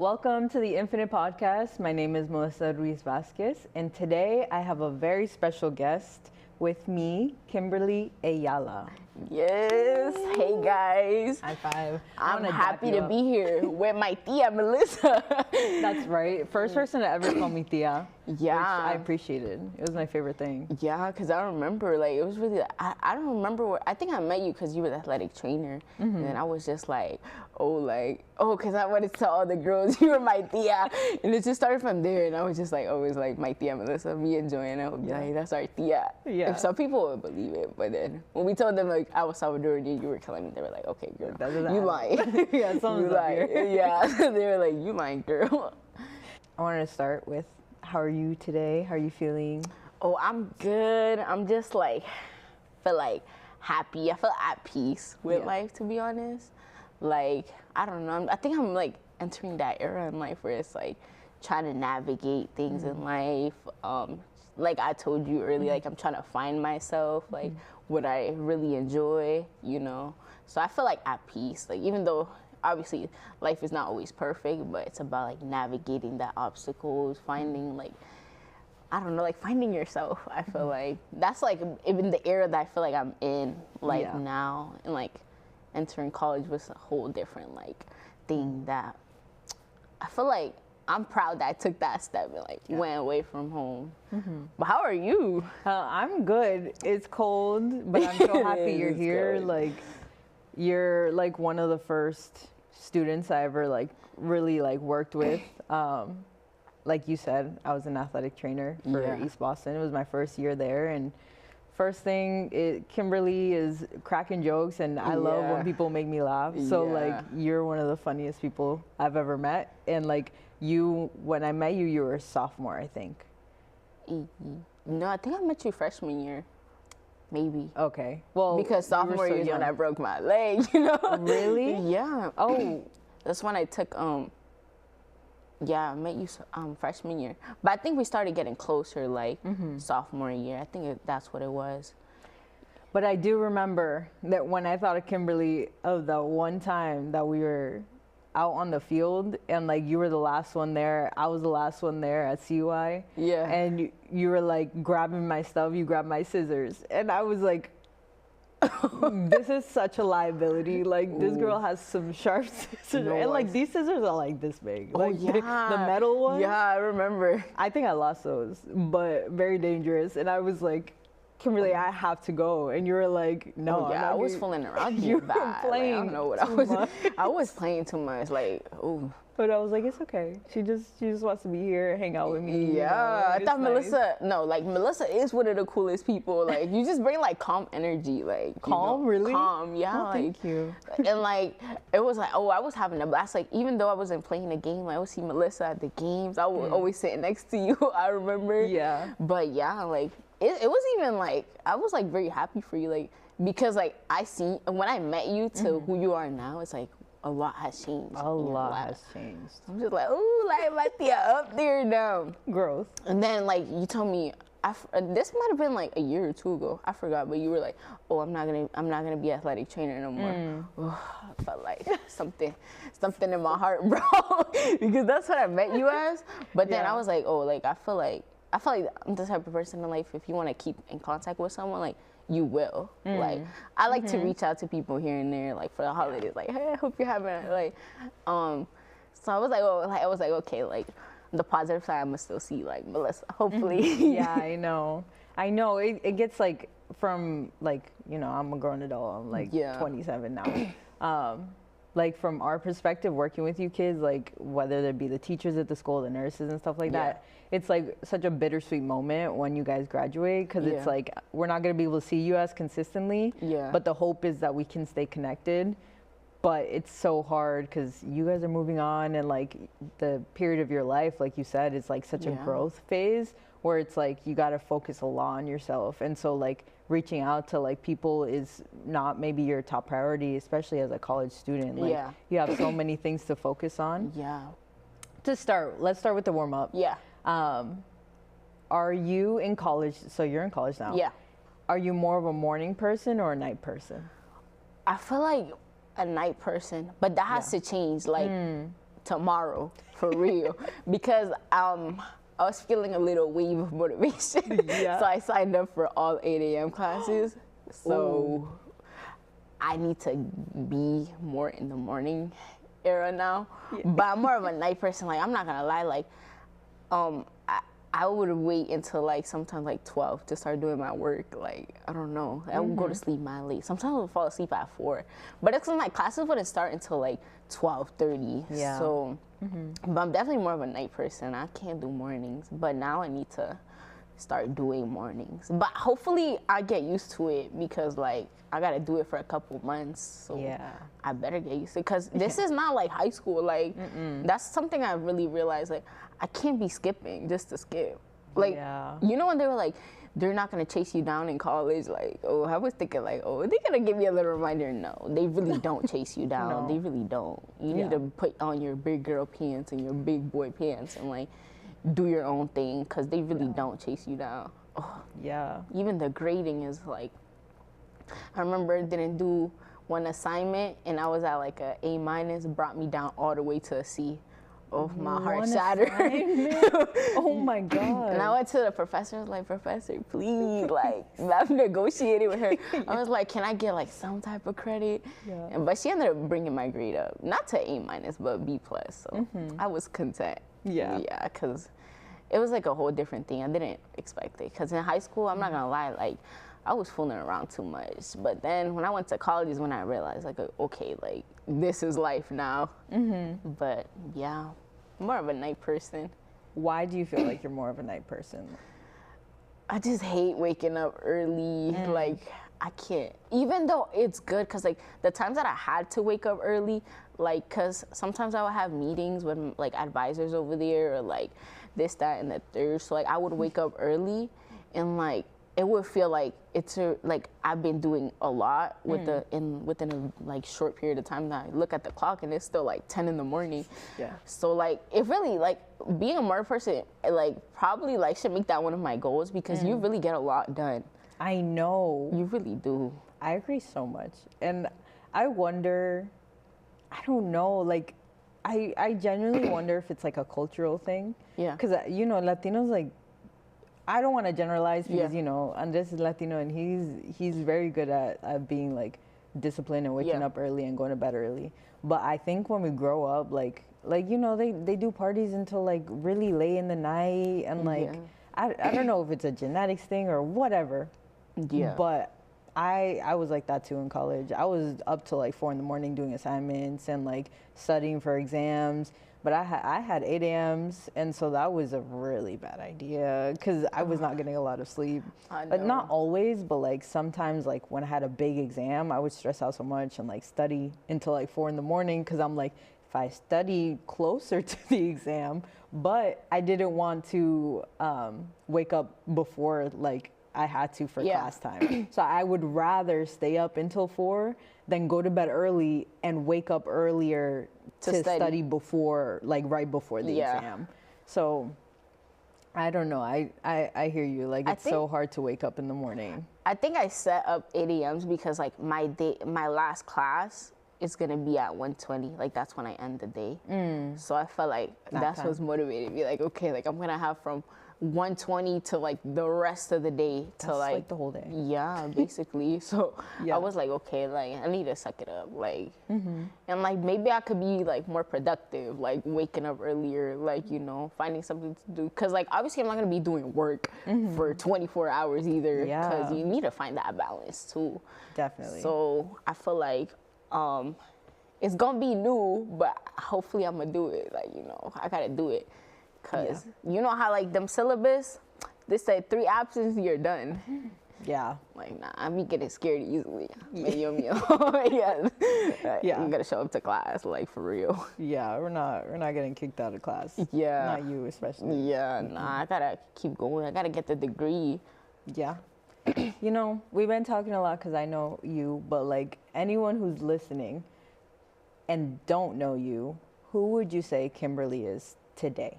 Welcome to the Infinite Podcast. My name is Melissa Ruiz Vasquez, and today I have a very special guest with me, Kimberly Ayala. Yes. Hey guys. High five. I'm happy to be here with my tia Melissa. That's right. First person to ever call me tia. Yeah. Which I appreciated. It was my favorite thing. Yeah, because I remember, like, it was really, I don't remember where, I think I met you because you were the athletic trainer. Mm-hmm. And then I was just like, because I wanted to tell all the girls you were my tia. And it just started from there. And I was just like, always like, my tia Melissa, me and Joanna would be like, that's our tia. Yeah. If some people would believe it. But then when we told them, like, I was Salvadorian, you were killing me. They were like, okay, girl, you lying. Yeah, someone's up here. Yeah, they were like, you lying, girl. I wanted to start with, how are you today? How are you feeling? Oh, I'm good. I'm just like, feel like happy. I feel at peace with life, to be honest. Like, I don't know. I think I'm like entering that era in life where it's like trying to navigate things in life. Like I told you earlier, like I'm trying to find myself, like what I really enjoy, you know. So I feel like at peace. Like even though obviously life is not always perfect, but it's about like navigating the obstacles, finding like, I don't know, like finding yourself. I feel like that's like even the era that I feel like I'm in like now, and like entering college was a whole different like thing that I feel like I'm proud that I took that step and like went away from home. But how are you? I'm good. It's cold, but I'm so happy you're here. Good. Like, you're like one of the first students I ever like really like worked with. Like you said, I was an athletic trainer for East Boston. It was my first year there, and first thing, Kimberly is cracking jokes, and I love when people make me laugh. So like, you're one of the funniest people I've ever met, and like you, when I met you, you were a sophomore, I think. No, I think I met you freshman year. Maybe. Okay. Well, because sophomore year is when I broke my leg, you know? Really? Yeah. Oh. That's when I took, I met you freshman year. But I think we started getting closer, like, sophomore year. I think that's what it was. But I do remember that when I thought of Kimberly, of the one time that we were out on the field, and like you were the last one there, I was the last one there at CUI. Yeah. And you were like grabbing my stuff, you grabbed my scissors, and I was like, this is such a liability. Like, this girl has some sharp scissors, and like these scissors are like this big. Oh, like the metal ones. Yeah, I remember. I think I lost those, but very dangerous. And I was like, Kimberly, I have to go. And you were like, no. I was fooling around. You were bad. playing. Like, I don't know what I was. I was playing too much. Like, ooh. But I was like, it's okay. She just wants to be here, hang out with me. Yeah, like, I thought Melissa is one of the coolest people. Like, you just bring like calm energy. Like, calm, really? Calm, yeah. Oh, thank you. And like, it was like, I was having a blast. Like, even though I wasn't playing a game, I would see Melissa at the games. I would always sit next to you. I remember. Yeah. But yeah, like, it was even like, I was like very happy for you, like, because like when I met you to who you are now, it's like a lot has changed. A lot has changed. I'm just like, ooh, like my tia up there now. Growth. And then like you told me, this might have been like a year or two ago. I forgot, but you were like, oh, I'm not gonna be athletic trainer no more. I felt like something in my heart, bro, because that's what I met you as. But then I was like, oh, like I feel like I'm the type of person in life, if you want to keep in contact with someone, like, you will. Like, I like to reach out to people here and there, like, for the holidays, like, hey, I hope you're having it. Like, so I was like, okay, like, the positive side, I'm going to still see, like, Melissa, hopefully. Yeah, I know. It gets, like, from, like, you know, I'm a grown adult. I'm, like, 27 now. Like, from our perspective, working with you kids, like, whether it be the teachers at the school, the nurses and stuff like that, it's, like, such a bittersweet moment when you guys graduate, because it's, like, we're not going to be able to see you as consistently, but the hope is that we can stay connected. But it's so hard because you guys are moving on, and, like, the period of your life, like you said, is, like, such a growth phase where it's, like, you got to focus a lot on yourself. And so, like, reaching out to like people is not maybe your top priority, especially as a college student. Like, you have so many things to focus on. To start, let's start with the warm up. Are you in college? So you're in college now. Are you more of a morning person or a night person? I feel like a night person, but that has to change. Like tomorrow, for real. Because I was feeling a little wave of motivation. Yeah. So I signed up for all 8 a.m. classes. So I need to be more in the morning era now. Yeah. But I'm more of a night person. Like, I'm not gonna lie, like, I would wait until like sometimes like 12 to start doing my work. Like, I don't know. I would go to sleep mad late. Sometimes I would fall asleep at 4. But it's when my classes wouldn't start until like 12:30. Yeah. So, but I'm definitely more of a night person. I can't do mornings. But now I need to start doing mornings. But hopefully I get used to it because like I gotta do it for a couple months. So yeah. I better get used to it because this is not like high school. Like that's something I really realized. Like I can't be skipping just to skip. Like you know when they were like they're not gonna chase you down in college. Like I was thinking like they're gonna give me a little reminder. No, they really don't chase you down. No. They really don't. You need to put on your big girl pants and your big boy pants and like do your own thing because they really don't chase you down. Oh, yeah. Even the grading is like, I remember didn't do one assignment and I was at like a A-, brought me down all the way to a C. Oh, my heart shattered. Oh my God. And I went to the professor, I was like, Professor, please, like, I'm negotiating with her. I was like, can I get like some type of credit? Yeah. But she ended up bringing my grade up, not to A-, but B+. So I was content. Yeah. Yeah, because it was like a whole different thing. I didn't expect it. Because in high school, I'm not going to lie, like, I was fooling around too much. But then when I went to college is when I realized, like, okay, like, this is life now. But yeah, I'm more of a night person. Why do you feel like you're more of a night person? I just hate waking up early. Like, I can't. Even though it's good, because, like, the times that I had to wake up early, like, because sometimes I would have meetings with, like, advisors over there or, like, this, that, and the third. So, like, I would wake up early and, like, it would feel like like I've been doing a lot within a like short period of time. That I look at the clock and it's still like 10 in the morning. Yeah. So like it really like being a morning person like probably like should make that one of my goals because you really get a lot done. I know. You really do. I agree so much, and I wonder. I don't know. Like, I genuinely wonder if it's like a cultural thing. Yeah. Because you know Latinos like. I don't want to generalize because, you know, Andres is Latino and he's very good at being, like, disciplined and waking up early and going to bed early. But I think when we grow up, like you know, they do parties until, like, really late in the night. And, like, I don't know if it's a genetics thing or whatever. Yeah. But I was like that, too, in college. I was up till, like, 4 in the morning doing assignments and, like, studying for exams. But I had 8 a.m.s, and so that was a really bad idea because I was not getting a lot of sleep. But not always, but like sometimes, like when I had a big exam, I would stress out so much and like study until like 4 in the morning because I'm like, if I study closer to the exam, but I didn't want to wake up before like I had to for class time. So I would rather stay up until 4 than go to bed early and wake up earlier to study before, like right before the exam. So I don't know. I hear you. Like it's so hard to wake up in the morning. I think I set up 8 a.m.s because like my last class is gonna be at 1:20. Like that's when I end the day. So I felt like that's what's motivated me. Like okay, like I'm gonna have from 1:20 to like the rest of the day to that's like the whole day. Yeah, basically. So I was like, okay, like I need to suck it up, like, and like maybe I could be like more productive, like waking up earlier, like you know, finding something to do. Cause like obviously I'm not gonna be doing work for 24 hours either. Yeah. Cause you need to find that balance too. Definitely. So I feel like it's gonna be new, but hopefully I'm gonna do it. Like you know, I gotta do it. Cause you know how like them syllabus, they say 3 absences, you're done. Yeah. Like nah, I be getting scared easily. Yeah. I'm gonna show up to class like for real. Yeah, we're not getting kicked out of class. Yeah. Not you especially. Yeah, nah, I gotta keep going. I gotta get the degree. Yeah. You know, we've been talking a lot because I know you, but like anyone who's listening and don't know you, who would you say Kimberly is today?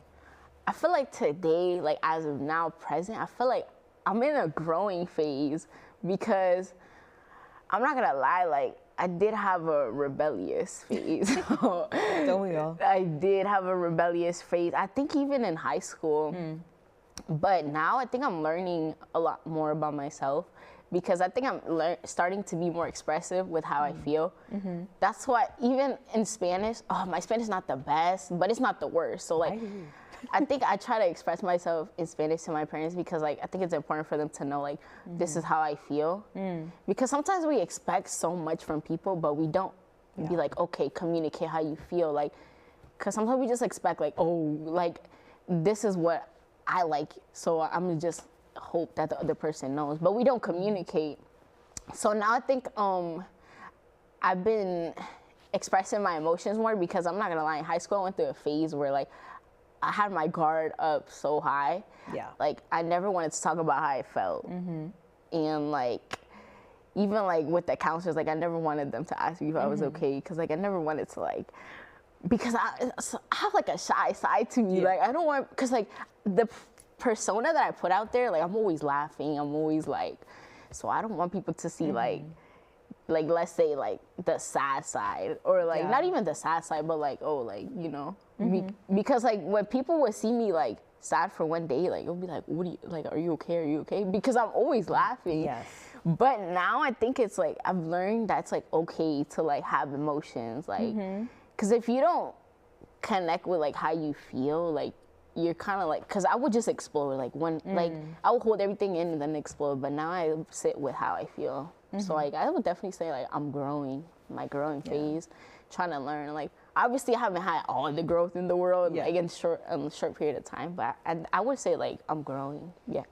I feel like today, like as of now, present, I feel like I'm in a growing phase because I'm not gonna lie, like I did have a rebellious phase. Don't we all? I did have a rebellious phase. I think even in high school. But now I think I'm learning a lot more about myself because I think I'm starting to be more expressive with how I feel. That's why even in Spanish, my Spanish is not the best, but it's not the worst. So like, I think I try to express myself in Spanish to my parents because like I think it's important for them to know like this is how I feel. Because sometimes we expect so much from people, but we don't be like, okay, communicate how you feel. Like, because sometimes we just expect like, oh, like this is what I like, so I'm gonna just hope that the other person knows, but we don't communicate. So now I think I've been expressing my emotions more because I'm not gonna lie, in high school I went through a phase where like I had my guard up so high. Yeah. Like I never wanted to talk about how I felt. And like even like with the counselors, like I never wanted them to ask me if I was okay because like I never wanted to like, because I have like a shy side to me. Like I don't want, because like the persona that I put out there, like I'm always laughing, I'm always like, so I don't want people to see like let's say like the sad side or like not even the sad side, but like, oh, like, you know, because like when people would see me like sad for one day, like it'll be like, what do you, like, are you okay, because I'm always laughing. Yes. But now I think it's like I've learned that's like okay to like have emotions, like because if you don't connect with like how you feel, like you're kind of like, because I would just explode like when like I would hold everything in and then explode, but now I sit with how I feel. So like I would definitely say like I'm growing, my growing phase, trying to learn. Like obviously I haven't had all the growth in the world like in short period of time, but I would say like I'm growing. Yeah.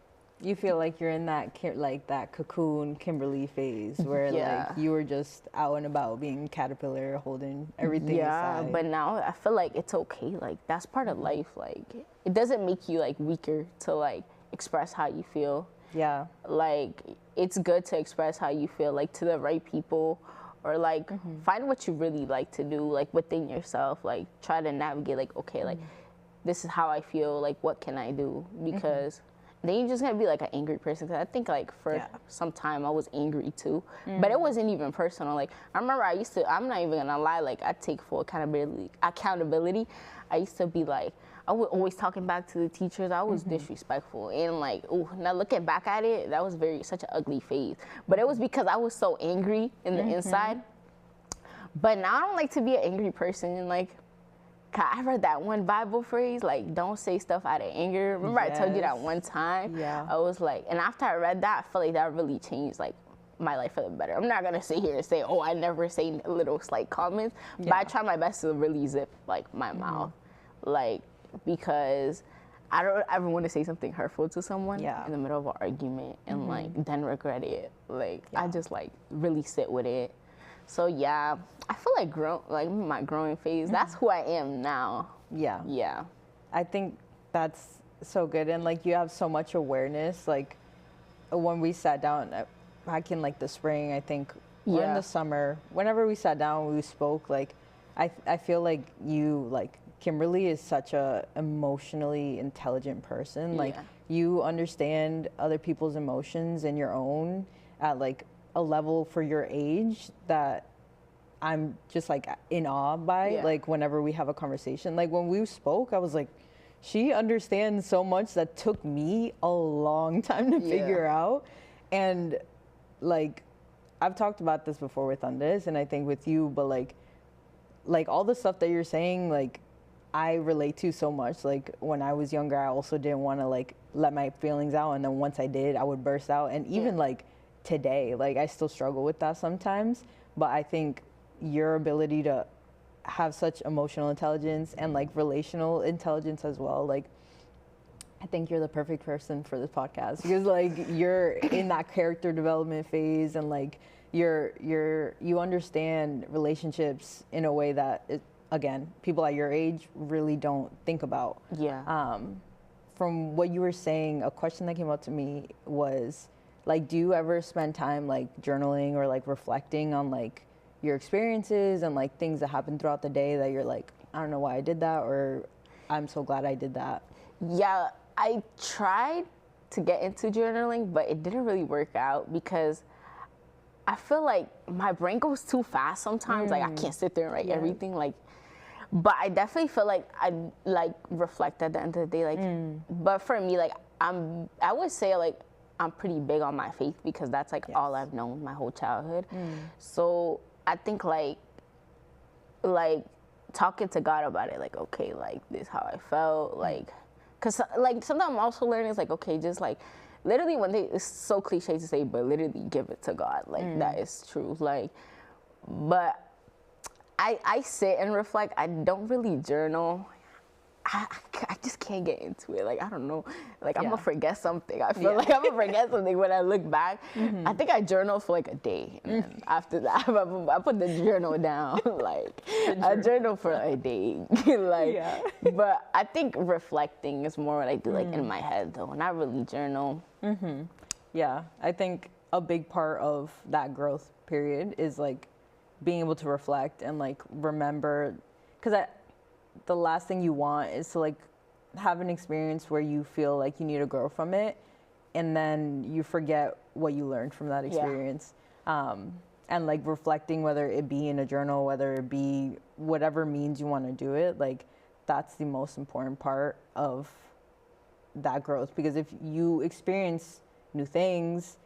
You feel like you're in that like that cocoon Kimberly phase where like you were just out and about being caterpillar, holding everything aside. But now I feel like it's okay. Like that's part of life. Like it doesn't make you like weaker to like express how you feel. Yeah. Like it's good to express how you feel, like to the right people, or like find what you really like to do, like within yourself. Like try to navigate. Like okay, like this is how I feel. Like what can I do? Because then you're just gonna be like an angry person. Cause I think like for some time I was angry too, but it wasn't even personal. Like I remember I used to, I'm not even gonna lie, like I take full accountability. I used to be like, I was always talking back to the teachers. I was disrespectful, and like, ooh, now looking back at it, that was such an ugly phase. But it was because I was so angry in the inside. But now I don't like to be an angry person. Like, I read that one Bible phrase, like, don't say stuff out of anger. Remember I told you that one time? Yeah. I was like, and after I read that, I feel like that really changed, like, my life for the better. I'm not going to sit here and say, oh, I never say little slight comments, but I try my best to really zip, like, my mouth. Like, because I don't ever want to say something hurtful to someone in the middle of an argument and, like, then regret it. Like, I just, like, really sit with it. So, yeah, I feel like my growing phase, that's who I am now. Yeah. Yeah. I think that's so good. And, like, you have so much awareness. Like, when we sat down back in, like, the spring, I think, or in the summer, whenever we sat down, we spoke, like, I feel like you, like, Kimberly is such a emotionally intelligent person. Like you understand other people's emotions and your own at like a level for your age that I'm just like in awe by. Like whenever we have a conversation, like when we spoke, I was like, she understands so much that took me a long time to figure out. And like I've talked about this before with Andres and I think with you, but like all the stuff that you're saying, like I relate to so much. Like when I was younger, I also didn't want to like let my feelings out, and then once I did, I would burst out. And even like today, like I still struggle with that sometimes. But I think your ability to have such emotional intelligence and like relational intelligence as well, like I think you're the perfect person for this podcast because like you're in that character development phase and like you understand relationships in a way that again, people at your age really don't think about. Yeah. From what you were saying, a question that came up to me was, like, do you ever spend time, like, journaling or, like, reflecting on, like, your experiences and, like, things that happened throughout the day that you're like, I don't know why I did that, or I'm so glad I did that? Yeah, I tried to get into journaling, but it didn't really work out because I feel like my brain goes too fast sometimes. Like I can't sit there and write everything. Like, but I definitely feel like I like reflect at the end of the day. Like, but for me, like I would say like I'm pretty big on my faith because that's like all I've known my whole childhood. So I think like talking to God about it, like, okay, like this is how I felt, like, cause like sometimes I'm also learning is like, okay, just like literally it's so cliche to say, but literally give it to God, like that is true, like, but I sit and reflect. I don't really journal. I just can't get into it. Like, I don't know. Like, I'm going to forget something. I feel like I'm going to forget something when I look back. I think I journal for like a day. And then after that, I put the journal down. Like, I journal for a day. Like, but I think reflecting is more what I do, like, in my head, though. Not really journal. Yeah. I think a big part of that growth period is, like, being able to reflect and, like, remember. Because the last thing you want is to like have an experience where you feel like you need to grow from it and then you forget what you learned from that experience. And like reflecting, whether it be in a journal, whether it be whatever means you want to do it, like that's the most important part of that growth. Because if you experience new things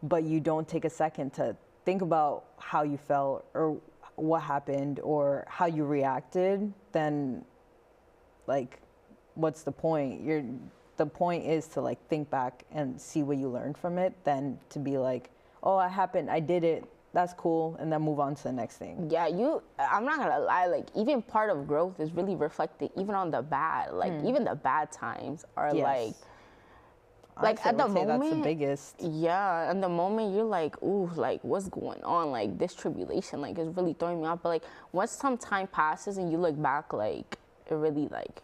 but you don't take a second to think about how you felt or what happened or how you reacted, then like what's the point? The point is to like think back and see what you learned from it, than to be like, oh, it happened, I did it, that's cool, and then move on to the next thing. Yeah, I'm not gonna lie, like even part of growth is really reflected even on the bad, like even the bad times are like at the moment, that's the biggest. Yeah, in the moment you're like, ooh, like what's going on? Like this tribulation, like is really throwing me off. But like once some time passes and you look back, like it really like,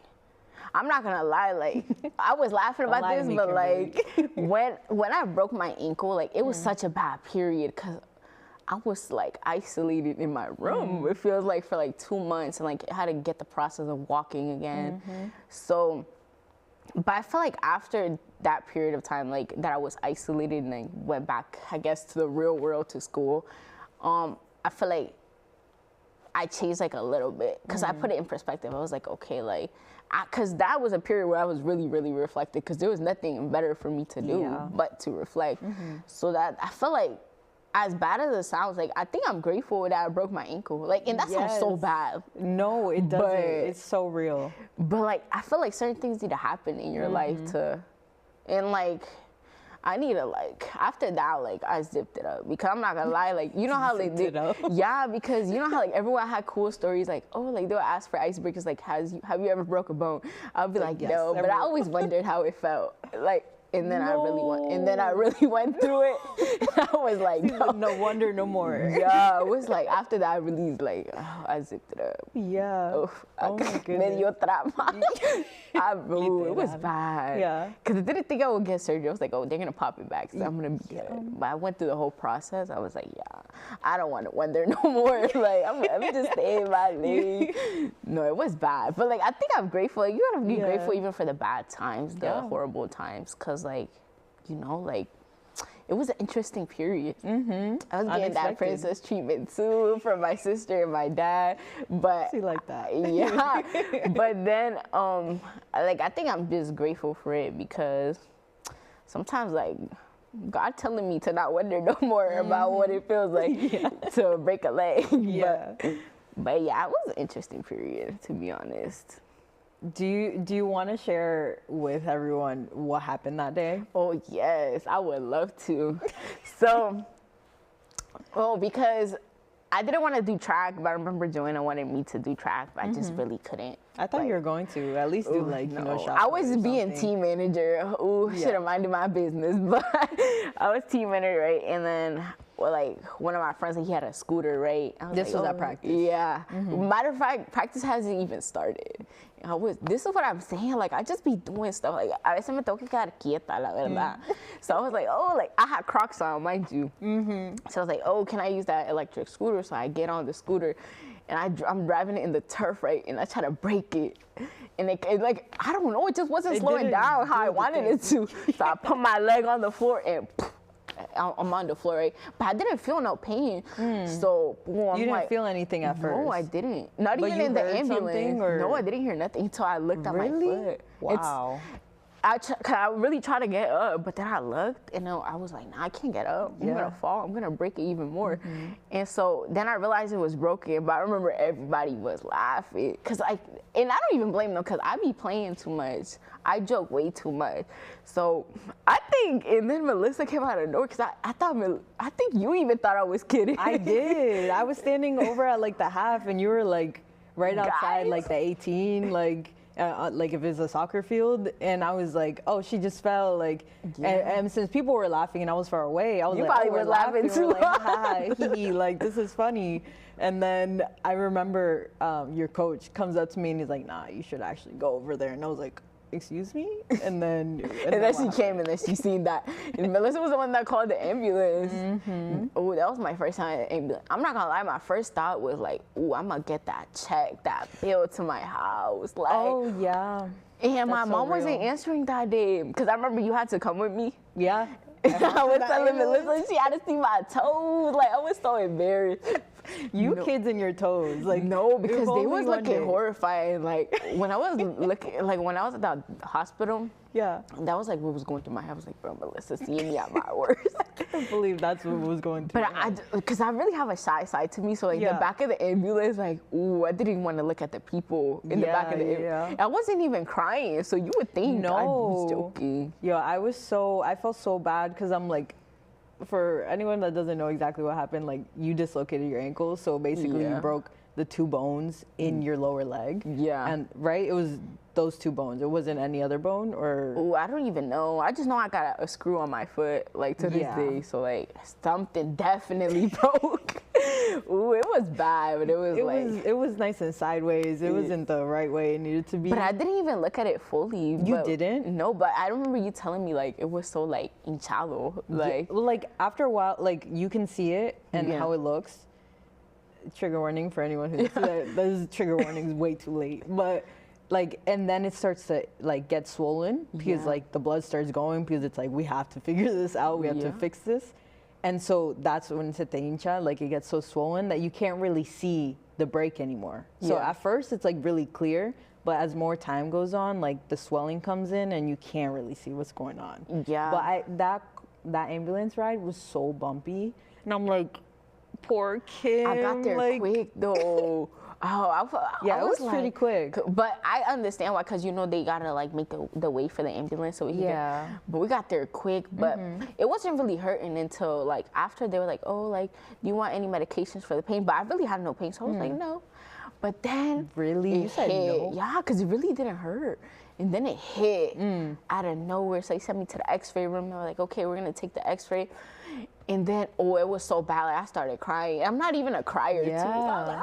I'm not gonna lie, like I was laughing about this, but like when I broke my ankle, like it was such a bad period because I was like isolated in my room. It feels like for like 2 months, and like I had to get the process of walking again. So, but I feel like after that period of time, like that I was isolated and I went back, I guess, to the real world, to school, I feel like I changed like a little bit because I put it in perspective. I was like, okay, like, because that was a period where I was really, really reflective because there was nothing better for me to do but to reflect. So that I feel like, as bad as it sounds, like I think I'm grateful that I broke my ankle. Like, and that sounds so bad. No, it doesn't. It's so real. But like, I feel like certain things need to happen in your life to, and like, I need to like, after that, like I zipped it up because I'm not gonna lie, like, you know how like, yeah, because you know how like everyone had cool stories, like, oh, like they'll ask for icebreakers, like, have you ever broke a bone? I'll be like, no, but I always wondered how it felt. Like, and then I really went through it. And I was like, no wonder no more. Yeah, it was like after that I released, like, oh, I zipped it up. Yeah. Oh my goodness. Me dio trauma. It was bad. Yeah. Because I didn't think I would get surgery. I was like, oh, they're gonna pop it back, so I'm gonna be good. But I went through the whole process. I was like, yeah, I don't want to wonder no more. Like, I'm just staying in my lane. No, it was bad. But like, I think I'm grateful. Like, you gotta be grateful even for the bad times, the horrible times, because like, you know, like, it was an interesting period. I was getting that princess treatment too from my sister and my dad, but see, like that. Yeah. But then, like, I think I'm just grateful for it because sometimes, like, God telling me to not wonder no more about what it feels like to break a leg. But yeah, it was an interesting period, to be honest. Do you want to share with everyone what happened that day? Oh yes, I would love to. So, because I didn't want to do track, but I remember Joanna wanted me to do track, but I just really couldn't. I thought you were going to at least do like, you know, shop. I was being team manager. Ooh, should have minded my business, but I was team manager, right? And then, well, like one of my friends, he had a scooter, right? This was at practice. Yeah. Matter of fact, practice hasn't even started. This is what I'm saying. Like, I just be doing stuff. Like, a veces me tengo que quedar quieta, la verdad. So I was like, oh, like, I had Crocs on, mind you. So I was like, oh, can I use that electric scooter? So I get on the scooter, and I'm driving it in the turf, right? And I try to brake it. And it like, I don't know, it just wasn't slowing down how I wanted it to. So I put my leg on the floor, and I'm on the floor, right? But I didn't feel no pain. So boom, I'm You didn't like, feel anything at first? No, I didn't. Not But even you in the heard ambulance. something, or? No, I didn't hear nothing until I looked at my foot. Wow. I really tried to get up, but then I looked and I was like, nah, I can't get up. I'm gonna fall. I'm gonna break it even more. And so then I realized it was broken, but I remember everybody was laughing. And I don't even blame them because I be playing too much. I joke way too much. So I think, and then Melissa came out of the door because I think you even thought I was kidding. I did. I was standing over at like the half and you were like right outside like the 18, like if it's a soccer field, and I was like, oh, she just fell, like, and since people were laughing and I was far away, I was you like, probably were laughing too. Like, ha, hee, like, this is funny. And then I remember your coach comes up to me and he's like, nah, you should actually go over there. And I was like, excuse me? And then she came and then she seen that. And Melissa was the one that called the ambulance. Oh, that was my first time at the ambulance. I'm not gonna lie, my first thought was like, ooh, I'm gonna get that check, that bill to my house. Like, oh yeah. And my mom wasn't answering that day because I remember you had to come with me. Yeah. I was telling Melissa she had to see my toes. Like, I was so embarrassed. You kids in your toes, like, no, because they was looking horrified. Like when I was when I was at the hospital, that was like what was going through my head. I was like, bro, Melissa seeing me at my worst. I can't believe that's what was going through. But because I really have a shy side to me, so like the back of the ambulance, like, ooh, I didn't even want to look at the people in the back of the ambulance. I wasn't even crying, so you would think I was joking. Yeah, I felt so bad because I'm like, for anyone that doesn't know exactly what happened, like, you dislocated your ankle, so basically you broke the two bones in your lower leg. Yeah. And it was those two bones. It wasn't any other bone, or? Oh, I don't even know. I just know I got a screw on my foot, like, to this day. So like something definitely broke. Ooh, it was bad, but it was nice and sideways. It wasn't the right way it needed to be. But I didn't even look at it fully. You didn't? No, but I remember you telling me like it was so like hinchado. Like, well, like after a while, like you can see it and how it looks. Trigger warning for anyone who's those trigger warnings way too late. But like, and then it starts to like get swollen because like the blood starts going because it's like we have to figure this out. We have to fix this. And so that's when se te hincha, like it gets so swollen that you can't really see the break anymore. So at first it's like really clear, but as more time goes on, like the swelling comes in and you can't really see what's going on. Yeah. But that ambulance ride was so bumpy, and I'm like, poor Kim. I got there like, quick though. It was like, pretty quick. But I understand why, because they gotta like make the way for the ambulance, so but we got there quick. But it wasn't really hurting until like after they were like, oh, like, do you want any medications for the pain? But I really had no pain, so I was like, no. But then really, you said no? Yeah, because it really didn't hurt. And then it hit out of nowhere. So they sent me to the x-ray room. They were like, okay, we're gonna take the x-ray. And then, it was so bad, like I started crying. I'm not even a crier too. So I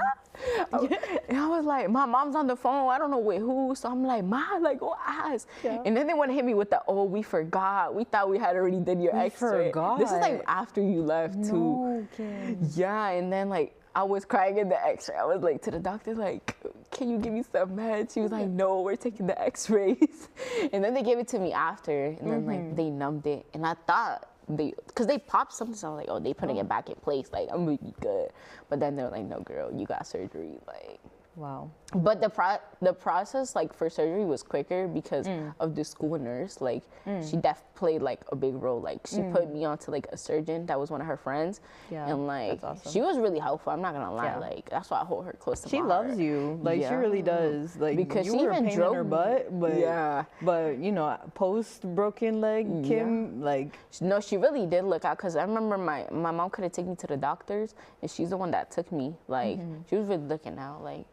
was like, and I was like, my mom's on the phone, I don't know with who. So I'm like, Ma, like, go ask. Yeah. And then they want to hit me with the, we forgot. We thought we had already done your x-ray. Forgot. This is like after you left too. Okay. Yeah, and then like, I was crying in the x-ray. I was like to the doctor, like, can you give me some meds? She was like, no, we're taking the x-rays. And then they gave it to me after, and then like they numbed it. And I thought because they popped something, so I was like, oh, they putting it back in place. Like, I'm gonna be good. But then they're like, no, girl, you got surgery. Like, wow. But the process, like, for surgery was quicker because of the school nurse. Like, she played, like, a big role. Like, she put me onto, like, a surgeon that was one of her friends. Yeah, and, like, that's awesome. She was really helpful. I'm not going to lie. Yeah. Like, that's why I hold her close to my heart. She loves you. Like, she really does. Like, because you she were even a pain drove in her butt. But, you know, post-broken leg, Kim, like... No, she really did look out. Because I remember my mom couldn't take me to the doctors. And she's the one that took me. Like, she was really looking out. Like...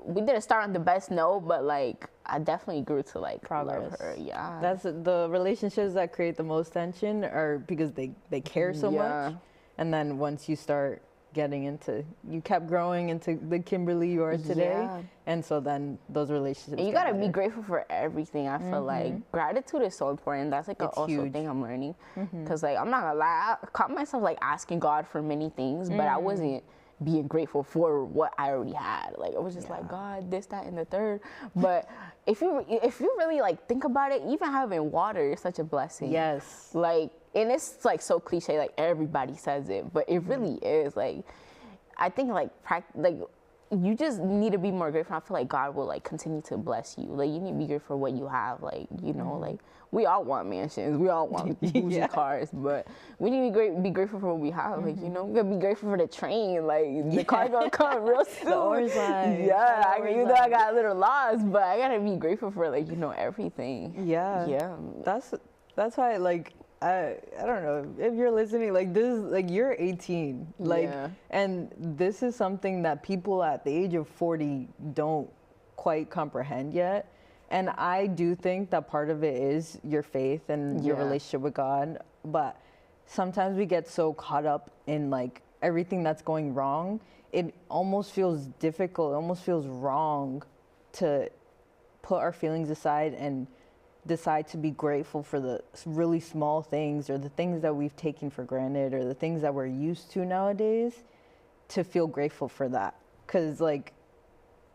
We didn't start on the best note, but like I definitely grew to like progress. Love her. Yeah, that's the relationships that create the most tension are because they care so much, and then once you start getting into, you kept growing into the Kimberly you are today, and so then those relationships. And you gotta be grateful for everything. I feel like gratitude is so important. That's like also a thing I'm learning, because like I'm not gonna lie, I caught myself like asking God for many things, but I wasn't being grateful for what I already had. Like, I was just like, God, this, that, and the third. But if you really like think about it, even having water is such a blessing. Yes. Like, and it's like so cliche, like everybody says it, but it really is. Like, I think like you just need to be more grateful. I feel like God will like continue to bless you. Like, you need to be grateful for what you have. Like, you know, like we all want mansions, we all want bougie cars, but we need to be grateful for what we have. Like, you know, we gotta be grateful for the train. Like, the car's gonna come real soon. The orange line. Yeah, even though I got a little lost, but I gotta be grateful for, like, you know, everything. Yeah. Yeah. That's why, like, I don't know if you're listening, like, this is like, you're 18, like, and this is something that people at the age of 40 don't quite comprehend yet. And I do think that part of it is your faith and your relationship with God, but sometimes we get so caught up in like everything that's going wrong, it almost feels difficult, it almost feels wrong to put our feelings aside and decide to be grateful for the really small things, or the things that we've taken for granted, or the things that we're used to nowadays, to feel grateful for that. Because like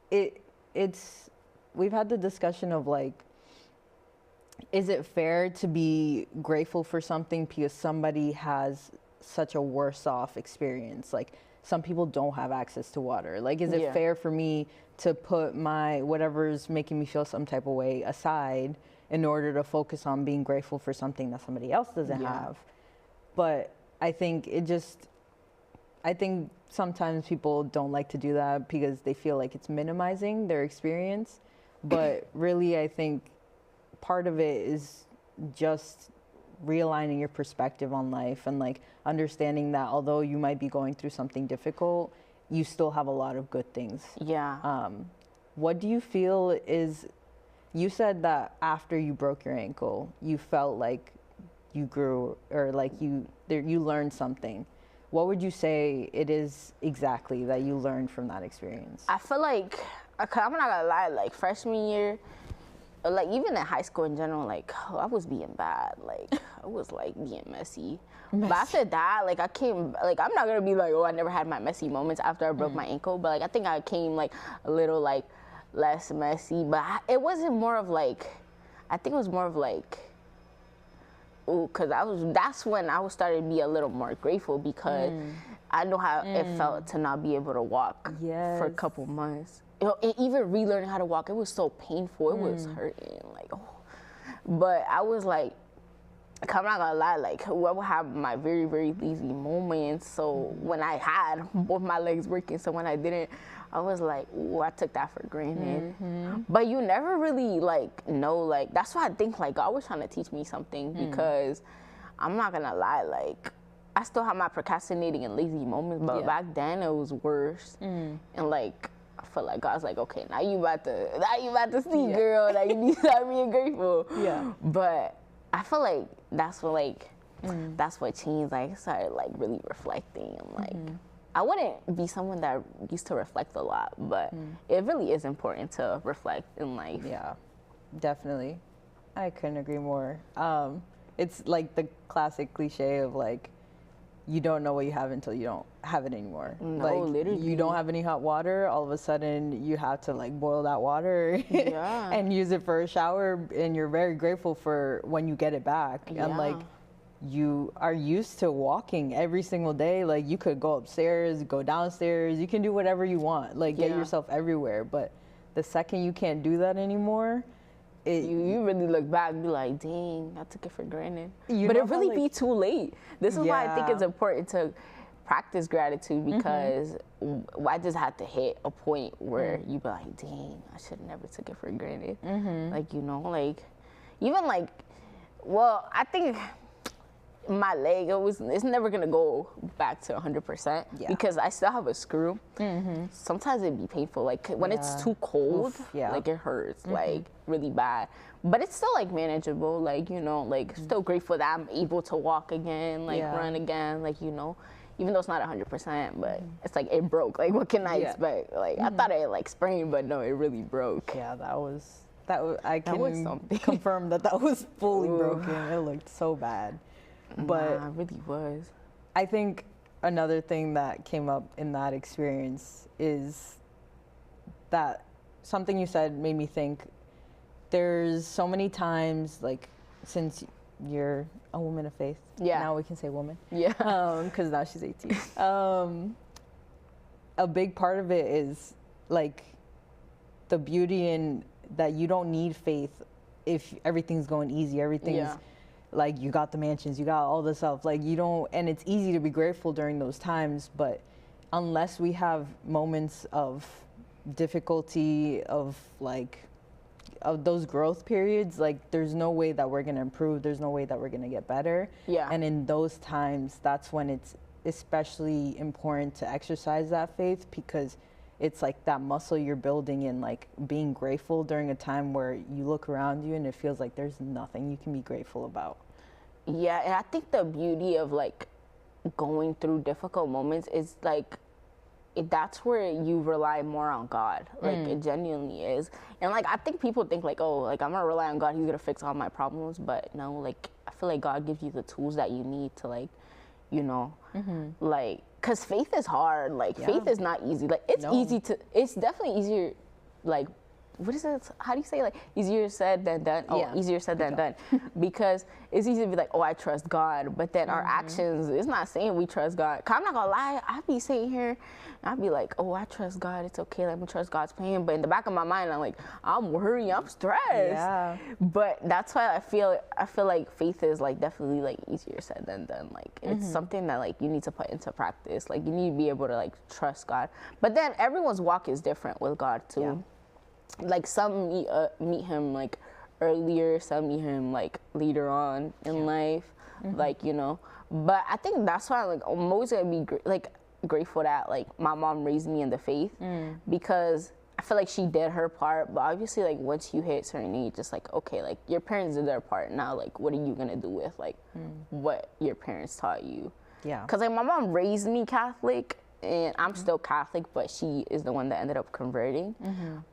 it's we've had the discussion of like, is it fair to be grateful for something because somebody has such a worse off experience? Like, some people don't have access to water. Like, is it fair for me to put my whatever's making me feel some type of way aside in order to focus on being grateful for something that somebody else doesn't have? But I think sometimes people don't like to do that because they feel like it's minimizing their experience. But really, I think part of it is just realigning your perspective on life, and like understanding that although you might be going through something difficult, you still have a lot of good things. What do you feel is, you said that after you broke your ankle, you felt like you grew, or like you learned something. What would you say it is exactly that you learned from that experience? I feel like, I'm not gonna lie, like freshman year, like even in high school in general, like I was being bad. Like, I was like being messy. But after that, like I came, like I'm not gonna be like, oh, I never had my messy moments after I broke my ankle, but like I think I came like a little like less messy. But it wasn't more of like, I think it was more of like, because that's when I was starting to be a little more grateful, because I know how it felt to not be able to walk for a couple months. You know, and even relearning how to walk, it was so painful. It was hurting, like, oh. But I was like, I'm not gonna lie, like, I would have my very, very lazy moments. So when I had both my legs working, so when I didn't, I was like, ooh, I took that for granted. But you never really like know, like, that's why I think like God was trying to teach me something, because I'm not gonna lie, like, I still have my procrastinating and lazy moments, but back then it was worse. And like, I felt like God's like, okay, now you about to see, girl, that you need to start being grateful. But I feel like that's what like that's what changed. Like, I started like really reflecting, and like I wouldn't be someone that used to reflect a lot, but it really is important to reflect in life. Yeah, definitely. I couldn't agree more. It's like the classic cliche of like, you don't know what you have until you don't have it anymore. No, like, literally. You don't have any hot water, all of a sudden you have to like boil that water and use it for a shower, and you're very grateful for when you get it back. And like, you are used to walking every single day. Like, you could go upstairs, go downstairs, you can do whatever you want, like get yourself everywhere. But the second you can't do that anymore, you really look back and be like, dang, I took it for granted. But it really be too late. This is why I think it's important to practice gratitude, because I just had to hit a point where you be like, dang, I should have never took it for granted. Like, you know, like, even like, well, I think my leg, it's never gonna go back to 100% because I still have a screw. Sometimes it'd be painful, like when it's too cold. Like, it hurts like really bad, but it's still like manageable. Like, you know, like still grateful that I'm able to walk again, like run again, like, you know, even though it's not 100%, but it's like, it broke. Like, what can I expect? Like, I thought it like sprained, but no, it really broke. I can confirm that was fully broken. It looked so bad. But it really was. I think another thing that came up in that experience is that something you said made me think, there's so many times, like, since you're a woman of faith. Yeah. Now we can say woman. Yeah. Because now she's 18. A big part of it is like the beauty in that you don't need faith if everything's going easy. Everything's like, you got the mansions, you got all this stuff. Like, you don't, and it's easy to be grateful during those times, but unless we have moments of difficulty, of those growth periods, like, there's no way that we're gonna improve, there's no way that we're gonna get better. Yeah. And in those times, that's when it's especially important to exercise that faith, because it's like that muscle you're building in, like, being grateful during a time where you look around you and it feels like there's nothing you can be grateful about. Yeah, and I think the beauty of like going through difficult moments is like, that's where you rely more on God. Like, it genuinely is. And like, I think people think like, oh, like, I'm gonna rely on God, he's gonna fix all my problems. But no, like, I feel like God gives you the tools that you need to, like, you know, like, because faith is hard. Like, faith is not easy. Like, it's it's definitely easier, like, what is it? How do you say, like, easier said than done? Oh, easier said than done. Because it's easy to be like, oh, I trust God. But then our actions, it's not saying we trust God. 'Cause I'm not gonna lie, I'd be sitting here and I'd be like, oh, I trust God. It's okay. Let me trust God's plan. But in the back of my mind, I'm like, I'm worried. I'm stressed. Yeah. But that's why I feel like faith is like definitely like easier said than done. Like, it's something that like you need to put into practice. Like, you need to be able to like trust God. But then everyone's walk is different with God too. Yeah. Like, some meet him like earlier, some meet him like later on in life, like, you know. But I think that's why, like, I'm always gonna be grateful that like my mom raised me in the faith, because I feel like she did her part. But obviously, like, once you hit a certain age, it's like, okay, like, your parents did their part. Now, like, what are you gonna do with like what your parents taught you? Yeah. Because like my mom raised me Catholic. And I'm still Catholic, but she is the one that ended up converting.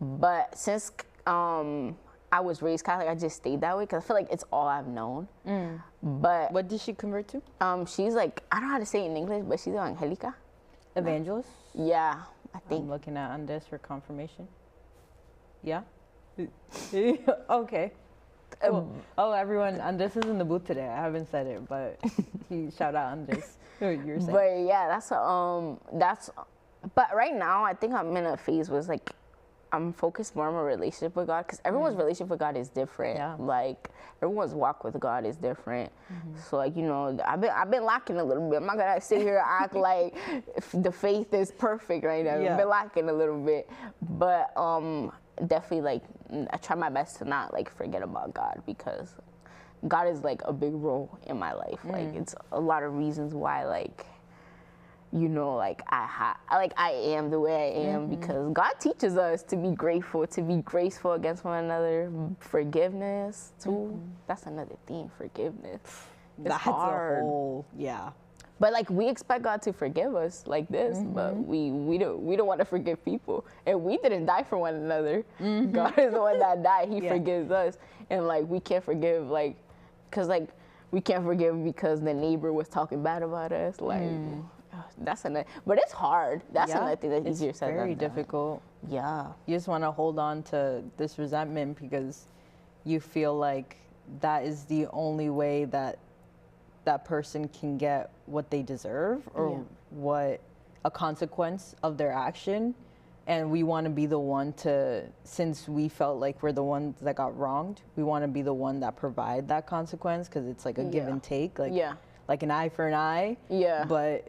But since I was raised Catholic, I just stayed that way because I feel like it's all I've known. But what did she convert to? She's like, I don't know how to say it in English, but she's Angelica. Evangelist? Yeah, I think. I'm looking at Andres for confirmation. Yeah? Okay. Cool. Oh, everyone, Andres is in the booth today. I haven't said it, but shout out Andres. You're saying. But yeah, but right now I think I'm in a phase where it's like I'm focused more on my relationship with God, because everyone's relationship with God is different. Yeah. Like, everyone's walk with God is different. So like, you know, I've been lacking a little bit. I'm not gonna sit here and act like the faith is perfect right now. I've been lacking a little bit, but definitely, like, I try my best to not like forget about God, because God is like a big role in my life. Like, it's a lot of reasons why, like, you know, like I am the way I am, because God teaches us to be grateful, to be graceful against one another, forgiveness too. That's another thing, forgiveness. It's hard. But like, we expect God to forgive us like this, but we don't want to forgive people, and we didn't die for one another. God is the one that died. He forgives us, and like, we can't forgive, like, cause like we can't forgive because the neighbor was talking bad about us. Like, that's another. But it's hard. That's another thing that's easier said than done. It's very difficult. Yeah. You just want to hold on to this resentment because you feel like that is the only way that that person can get what they deserve, or what a consequence of their action. And we want to be the one to, since we felt like we're the ones that got wronged, we want to be the one that provide that consequence, because it's like a give and take, like an eye for an eye. Yeah. But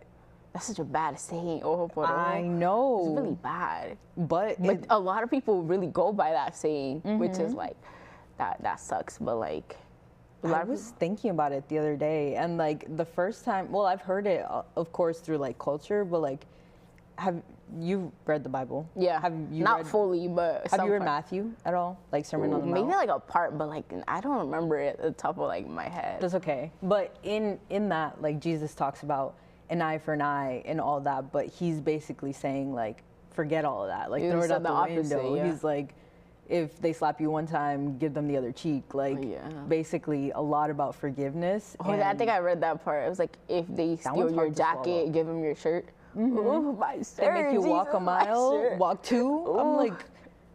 that's such a bad saying. I know. It's really bad. But a lot of people really go by that saying, which is like, that sucks. But like, I was thinking about it the other day, and like the first time, well, I've heard it, of course, through like culture, but like, have you read the Bible? Yeah. Have you not fully, but have you read Matthew at all? Like Sermon on the Mount? Maybe like a part, but like I don't remember it at the top of like my head. That's okay. But in that, like, Jesus talks about an eye for an eye and all that, but he's basically saying like, forget all of that. Like, throw it out the window. Yeah. He's like, if they slap you one time, give them the other cheek. Like, basically a lot about forgiveness. Oh, I think I read that part. It was like, if they steal your jacket, give them your shirt. Oh, my shirt. They make you walk a mile, walk two. I'm like,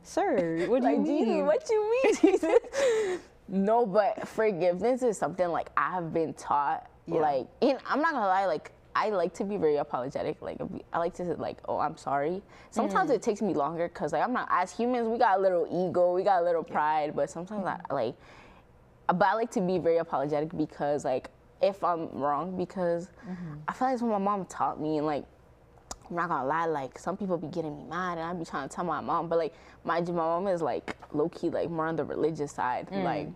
sir, what do you mean? Jesus, what you mean, Jesus? No, but forgiveness is something like I have been taught. Yeah. Like, and I'm not gonna lie, like I like to be very apologetic. Like I like to say, like, oh, I'm sorry. Sometimes it takes me longer because like I'm not, as humans, we got a little ego, we got a little pride, but sometimes but I like to be very apologetic because like if I'm wrong, because I feel like it's what my mom taught me, and like I'm not gonna lie, like some people be getting me mad and I be trying to tell my mom, but like mind you, my mom is like low key like more on the religious side, like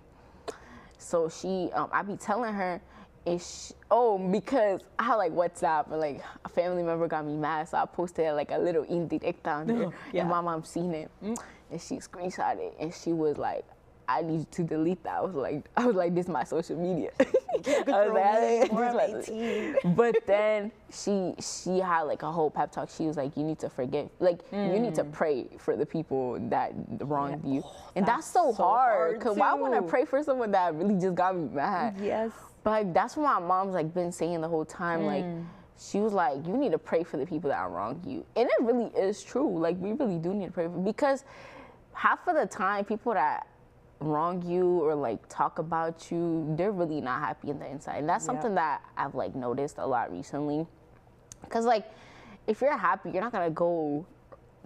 so she I be telling her, because I had like WhatsApp and like a family member got me mad, so I posted like a little indirecta on there, and my mom seen it, and she screenshot it, and she was like, I need you to delete that. I was like, this is my social media. I was like, but then she had like a whole pep talk. She was like, you need to forgive, like you need to pray for the people that wronged you, and that's so hard. Cause why would I pray for someone that really just got me mad? Yes. But like, that's what my mom's like been saying the whole time. Like she was like, you need to pray for the people that wronged you, and it really is true. Like we really do need to pray for, because half of the time people that wrong you or like talk about you, they're really not happy in the inside, and that's something that I've like noticed a lot recently. Because like if you're happy, you're not gonna go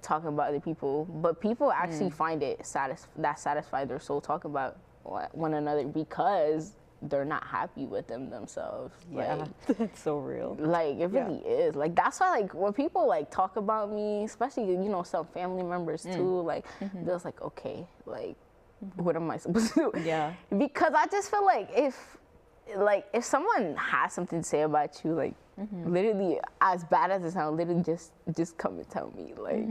talking about other people, but people actually find it satisfy their soul talking about one another because they're not happy with themselves. Like, that's so real. Like it really is. Like that's why like when people like talk about me, especially some family members too, like they're just like, okay, like what am I supposed to do? Yeah. Because I just feel like if someone has something to say about you, like literally, as bad as it sounds, literally just come and tell me, like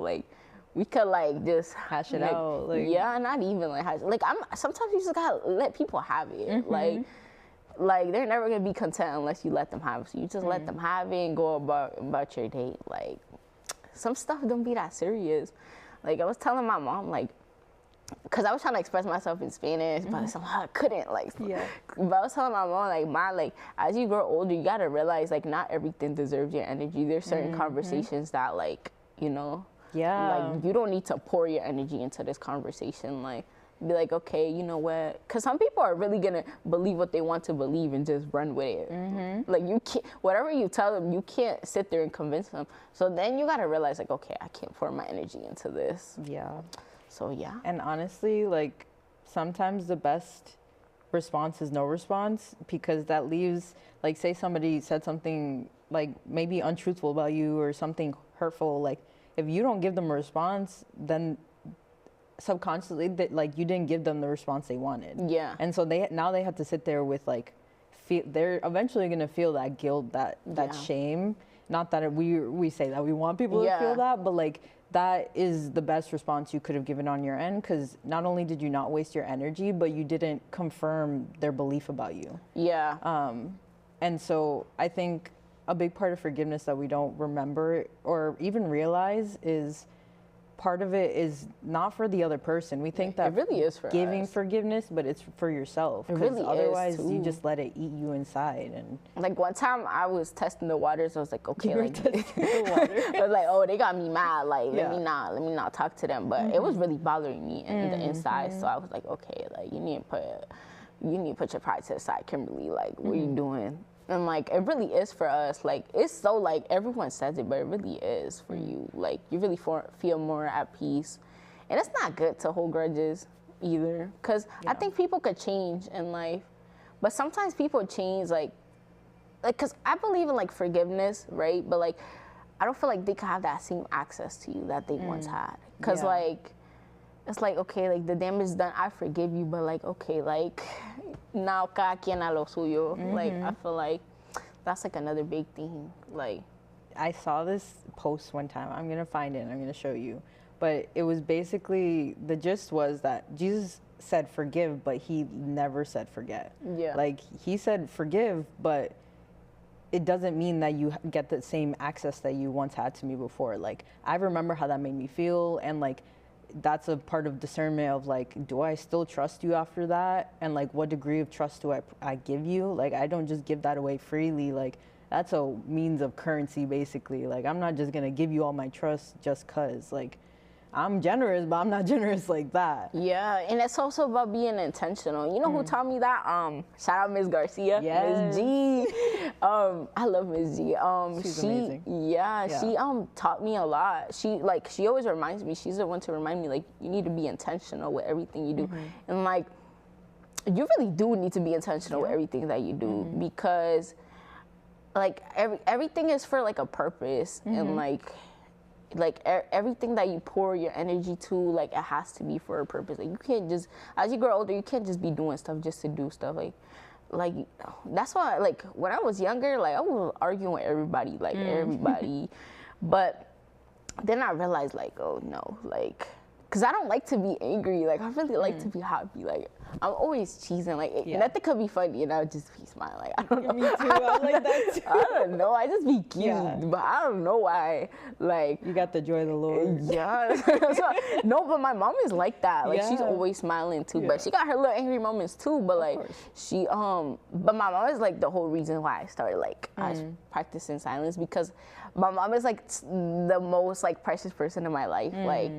like we could like just hash it out. Like, yeah, not even like hash. Like sometimes you just gotta let people have it. Like they're never gonna be content unless you let them have it. So you just let them have it and go about your day. Like some stuff don't be that serious. Like I was telling my mom, like, because I was trying to express myself in Spanish, but somehow I couldn't, like. Yeah. But I was telling my mom, like, as you grow older, you gotta realize, like, not everything deserves your energy. There's certain conversations that, like, like, you don't need to pour your energy into this conversation. Like, be like, okay, you know what? Because some people are really gonna believe what they want to believe and just run with it. Like, you can't, whatever you tell them, you can't sit there and convince them. So then you gotta realize, like, okay, I can't pour my energy into this. Yeah. So yeah. And honestly, like sometimes the best response is no response, because that leaves, like, say somebody said something like maybe untruthful about you or something hurtful. Like if you don't give them a response, then subconsciously that like you didn't give them the response they wanted. Yeah. And so they have to sit there with like they're eventually going to feel that guilt, that shame. Not that we say that we want people to feel that, but like that is the best response you could have given on your end, because not only did you not waste your energy, but you didn't confirm their belief about you. Yeah. And so I think a big part of forgiveness that we don't remember or even realize is part of it is not for the other person. We think that it really is for giving us. Forgiveness, but it's for yourself. It really otherwise is you just let it eat you inside. And like one time I was testing the waters. I was like, okay, like testing the water. I was like, oh, they got me mad. Like let me not talk to them. But it was really bothering me in the inside. So I was like, okay, like you need to put your pride to the side, Kimberly. Like what are you doing? And like it really is for us. Like it's so like everyone says it, but it really is for you. Like you really feel more at peace, and it's not good to hold grudges either. Cause I think people could change in life, but sometimes people change like cause I believe in like forgiveness, right? But like I don't feel like they could have that same access to you that they once had. Cause like it's like, okay, like the damage is done, I forgive you, but like okay, like now cada quien a lo suyo. Like I feel like that's like another big thing. Like I saw this post one time. I'm gonna find it and I'm gonna show you. But it was basically, the gist was that Jesus said forgive, but he never said forget. Yeah. Like he said forgive, but it doesn't mean that you get the same access that you once had to me before. Like I remember how that made me feel, and like that's a part of discernment of like, do I still trust you after that? And like, what degree of trust do I give you? Like, I don't just give that away freely. Like, that's a means of currency, basically. Like, I'm not just gonna give you all my trust just cause. Like, I'm generous, but I'm not generous like that. Yeah, and it's also about being intentional. You know who taught me that? Shout out Miss Garcia, Yes. Miss G. I love Miss G. She's amazing. Yeah, she taught me a lot. She always reminds me. She's the one to remind me, like, you need to be intentional with everything you do, and like, you really do need to be intentional with everything that you do because, like, everything is for like a purpose, and like everything that you pour your energy to, like, it has to be for a purpose. Like, you can't just, as you grow older, you can't just be doing stuff just to do stuff. Like that's why, like, when I was younger, like, I was arguing with everybody, like everybody, but then I realized, like, oh no, like, because I don't like to be angry. Like, I really like to be happy. Like, I'm always cheesing. Like, nothing could be funny, and I would just be smiling. Like, I don't know. Me too. I like that too. I don't know. I just be cute, but I don't know why. Like, you got the joy of the Lord. Yeah. No, but my mom is like that. Like, she's always smiling too. But she got her little angry moments too. But like, she but my mom is like the whole reason why I started like I was practicing silence, because my mom is like the most like precious person in my life. Like.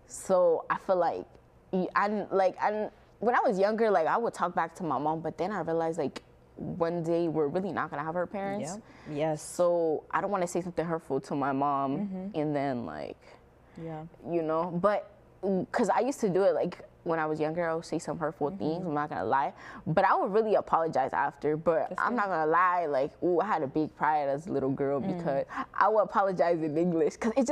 So I feel like, when I was younger, like, I would talk back to my mom, but then I realized, like, one day we're really not gonna have her parents. Yeah. Yes. So I don't want to say something hurtful to my mom, and then, like, you know, but because I used to do it, like, when I was younger, I would say some hurtful things. I'm not gonna lie, but I would really apologize after. But I'm not gonna lie, like, I had a big pride as a little girl because I would apologize in English, because it's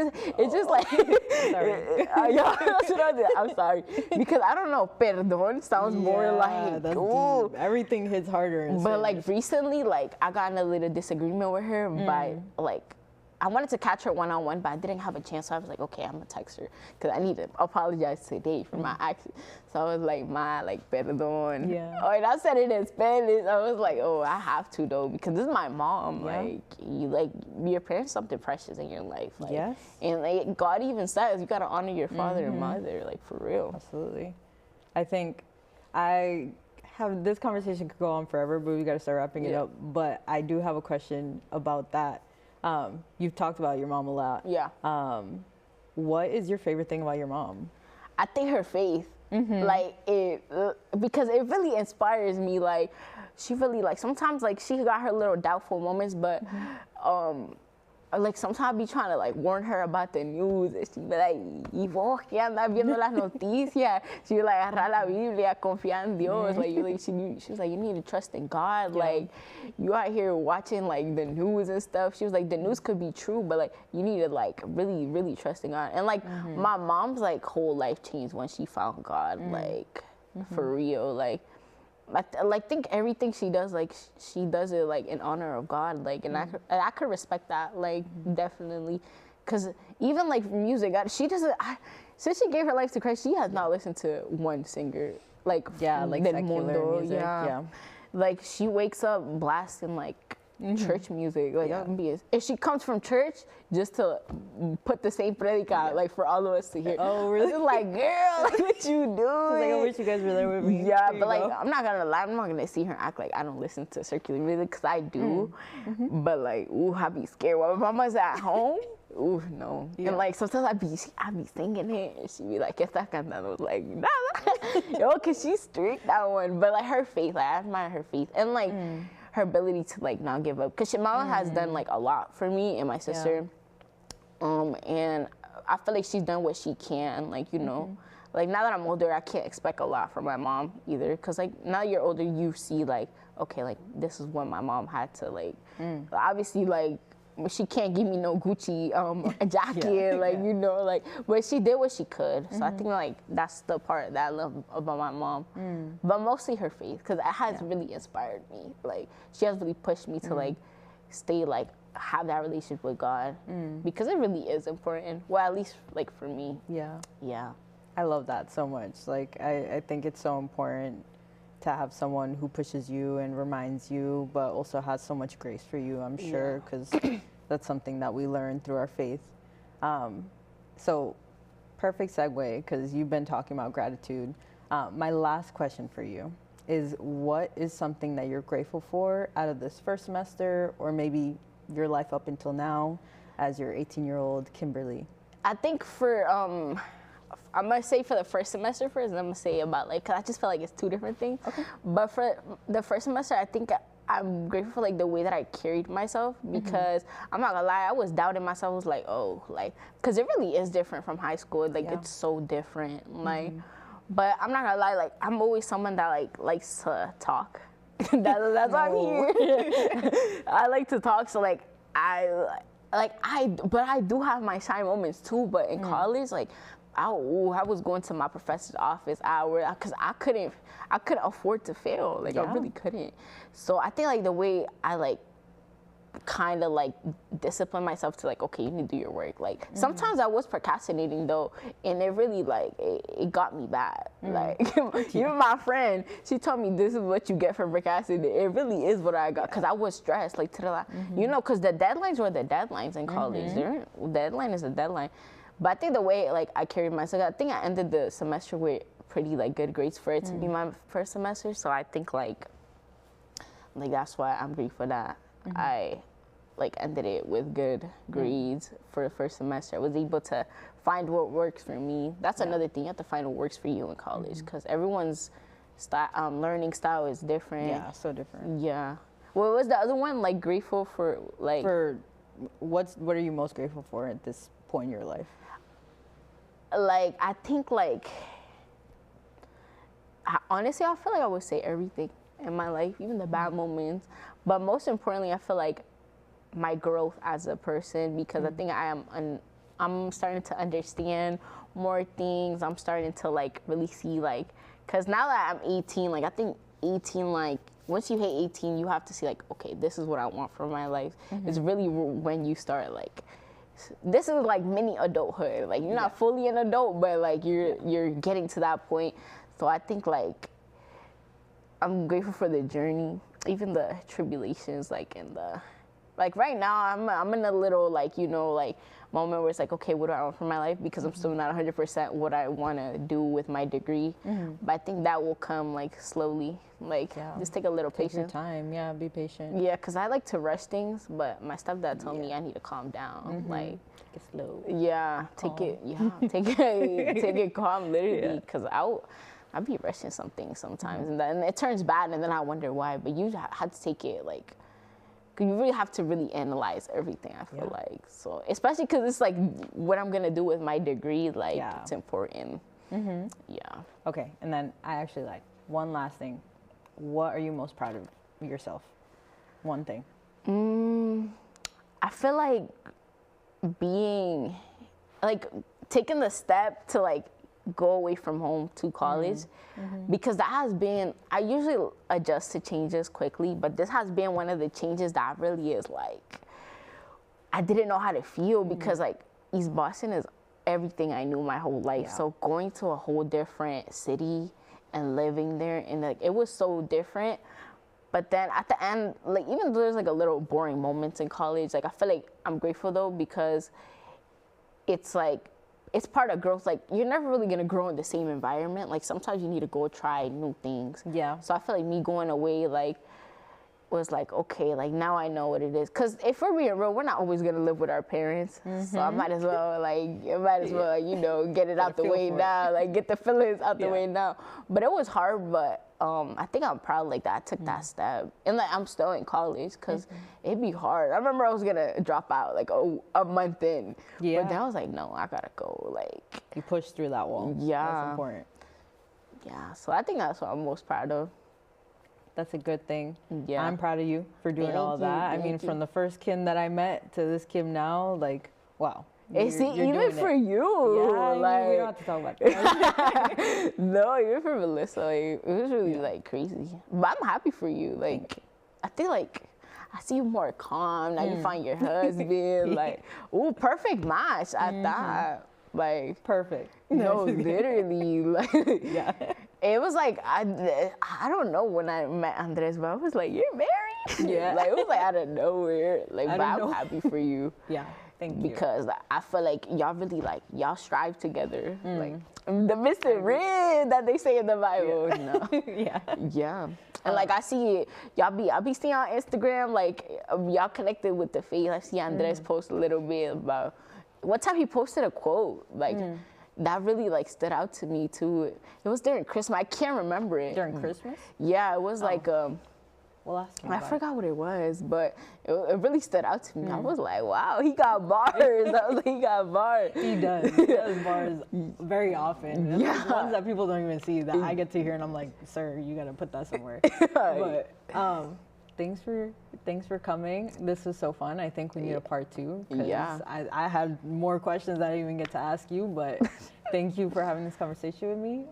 just like, sorry. Yeah, that's what I did. I'm sorry, because I don't know, perdón sounds more like, that's ooh. deep. Everything hits harder. But like recently, like, I got in a little disagreement with her by, like, I wanted to catch her one-on-one, but I didn't have a chance. So I was like, okay, I'm gonna text her because I need to apologize today for my actions. So I was like, like, perdón. Yeah. Oh, and I said it in Spanish. I was like, oh, I have to though, because this is my mom. Like, your parents something precious in your life. Like, yes. And like, God even says you gotta honor your father and mother, like, for real. Absolutely. I think this conversation could go on forever, but we gotta start wrapping it up. But I do have a question about that. You've talked about your mom a lot. Yeah. What is your favorite thing about your mom? I think her faith, like, because it really inspires me. Like, she really, like, sometimes, like, she got her little doubtful moments, but like, sometimes I be trying to, like, warn her about the news, and she be like, ¿y vos qué andas viendo las noticias? She be like, agarra la Biblia, confía en Dios. Like, she was like, you need to trust in God. Like, you out here watching, like, the news and stuff. She was like, the news could be true, but, like, you need to, like, really, really trust in God. And, like, my mom's, like, whole life changed when she found God, like, for real. Like, I think everything she does, like, she does it, like, in honor of God, like, and I could respect that, like, definitely, because even, like, music, since she gave her life to Christ, she has not listened to one singer, like, like Del secular Mundo, music, like, she wakes up blasting, like, church music, like, if she comes from church just to put the same predica, like, for all of us to hear. Oh, really? It's like, girl, like, what you doing? Like, I wish you guys were there with me. Yeah, but like, I'm not gonna lie, I'm not gonna see her act like I don't listen to secular music, because I do. But like, I be scared when my mama's at home. No. And like, sometimes I be singing it, and she be like, ¿qué estás cantando? Like, nada. Yo, cause she's strict, that one. But like, her faith, like, I admire her faith, and like, her ability to like not give up. Cause mama has done like a lot for me and my sister. And I feel like she's done what she can, like, you know. Like, now that I'm older, I can't expect a lot from my mom either. Cause like, now you're older, you see like, okay, like, this is what my mom had to like, obviously, like, she can't give me no Gucci jacket, like, you know, like, but she did what she could. So I think like, that's the part that I love about my mom, but mostly her faith, cause it has really inspired me. Like, she has really pushed me to like, stay like, have that relationship with God, because it really is important. Well, at least like for me. Yeah. I love that so much. Like, I think it's so important to have someone who pushes you and reminds you, but also has so much grace for you, I'm sure, because that's something that we learn through our faith. So, perfect segue, because you've been talking about gratitude. My last question for you is, what is something that you're grateful for out of this first semester, or maybe your life up until now as your 18-year-old Kimberly? I think for I'm gonna say for the first semester first, and I'm gonna say about like, cause I just feel like it's two different things. Okay. But for the first semester, I think I'm grateful for like the way that I carried myself, because I'm not gonna lie, I was doubting myself. I was like, oh, like, cause it really is different from high school. Like it's so different. Like, but I'm not gonna lie, like I'm always someone that like likes to talk. That's why I'm here. I like to talk, so like but I do have my shy moments too. But in college, like I was going to my professor's office hour because I couldn't afford to fail. Like I really couldn't. So I think like the way I like kind of like discipline myself to like, okay, you need to do your work. Like sometimes I was procrastinating though, and it really like it got me bad. Like even my friend, she told me this is what you get for procrastinating. It really is what I got, because I was stressed like to the last, you know, because the deadlines were the deadlines in college. Deadline is a deadline. But I think the way like I carried myself, I think I ended the semester with pretty like good grades for it to be my first semester. So I think like that's why I'm grateful that I like ended it with good grades for the first semester. I was able to find what works for me. That's another thing. You have to find what works for you in college, because everyone's learning style is different. Yeah, so different. Yeah. What was the other one? Like grateful for like. For what are you most grateful for at this point in your life? Like I think like honestly, I feel like I would say everything in my life, even the bad moments. But most importantly, I feel like my growth as a person, because I think I'm starting to understand more things. I'm starting to like really see like, because now that I'm 18, like I think 18, like once you hit 18, you have to see like, okay, this is what I want for my life. It's really when you start like, this is like mini adulthood. Like you're not fully an adult, but like you're getting to that point. So I think like I'm grateful for the journey, even the tribulations, like in the, like right now I'm in a little like, you know, like moment where it's like, okay, what do I want for my life? Because I'm still not 100% what I want to do with my degree. But I think that will come like slowly, like just take a little patience. Take your time, be patient. Yeah, because I like to rush things, but my stepdad told me I need to calm down. Like, take it slow. Yeah, take it calm, literally, because I'll be rushing something sometimes, and then it turns bad, and then I wonder why. But you have to take it like, you really have to really analyze everything. I feel like, so especially because it's like what I'm gonna do with my degree. Like it's important. Yeah. Okay, and then I actually like one last thing. What are you most proud of yourself? One thing. I feel like being like taking the step to like go away from home to college, because that has been, I usually adjust to changes quickly, but this has been one of the changes that really is like, I didn't know how to feel, because like East Boston is everything I knew my whole life. So going to a whole different city and living there, and like it was so different. But then at the end, like even though there's like a little boring moments in college, like I feel like I'm grateful though, because it's like, it's part of growth. Like you're never really gonna grow in the same environment. Like sometimes you need to go try new things. Yeah. So I feel like me going away like was like, okay, like now I know what it is. Cause if we're being real, we're not always gonna live with our parents. So I might as well you know, get it out the way now. Like get the feelings out the way now. But it was hard, but I think I'm proud like that I took that step. And like I'm still in college, cause it'd be hard. I remember I was gonna drop out like a month in. Yeah. But then I was like, no, I gotta go. Like you pushed through that wall. Yeah. That's important. Yeah. So I think that's what I'm most proud of. That's a good thing. Yeah. I'm proud of you for doing all that. I mean, from the first Kim that I met to this Kim now, like, wow. It's even for you. Yeah, like, we don't have to talk about that. No, even for Melissa, like, it was really like crazy. But I'm happy for you. Like, I feel like I see you more calm. Now you find your husband. Like, ooh, perfect match. I thought. Like perfect. No, literally. Like it was like I don't know when I met Andres, but I was like, you're married? Yeah. Like it was like out of nowhere. Like, but I'm happy for you. Yeah. Thank you. Because I feel like y'all really like y'all strive together. Like the Mr. Red that they say in the Bible. Yeah. No. Yeah. And like I see it, I be seeing on Instagram like y'all connected with the faith. I see Andres post a little bit about one time he posted a quote, like, that really, like, stood out to me, too. It was during Christmas. I can't remember it. During Christmas? Yeah, it was like, Well, ask me I forgot what it was, but it really stood out to me. I was like, wow, he got bars. I was like, he got bars. He does. He does bars very often. And there's ones that people don't even see that I get to hear, and I'm like, sir, you got to put that somewhere. But thanks for coming. This was so fun. I think we need a part 2. Yeah. I had more questions that I didn't even get to ask you, but thank you for having this conversation with me.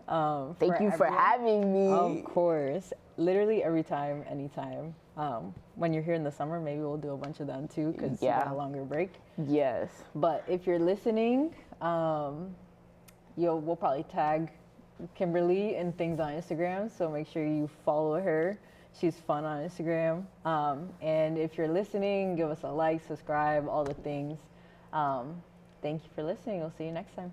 Thank you for having me. Of course. Literally every time, anytime. When you're here in the summer, maybe we'll do a bunch of them too, because you got a longer break. Yes. But if you're listening, we'll probably tag Kimberly and things on Instagram, so make sure you follow her. She's fun on Instagram. And if you're listening, give us a like, subscribe, all the things. Thank you for listening. We'll see you next time.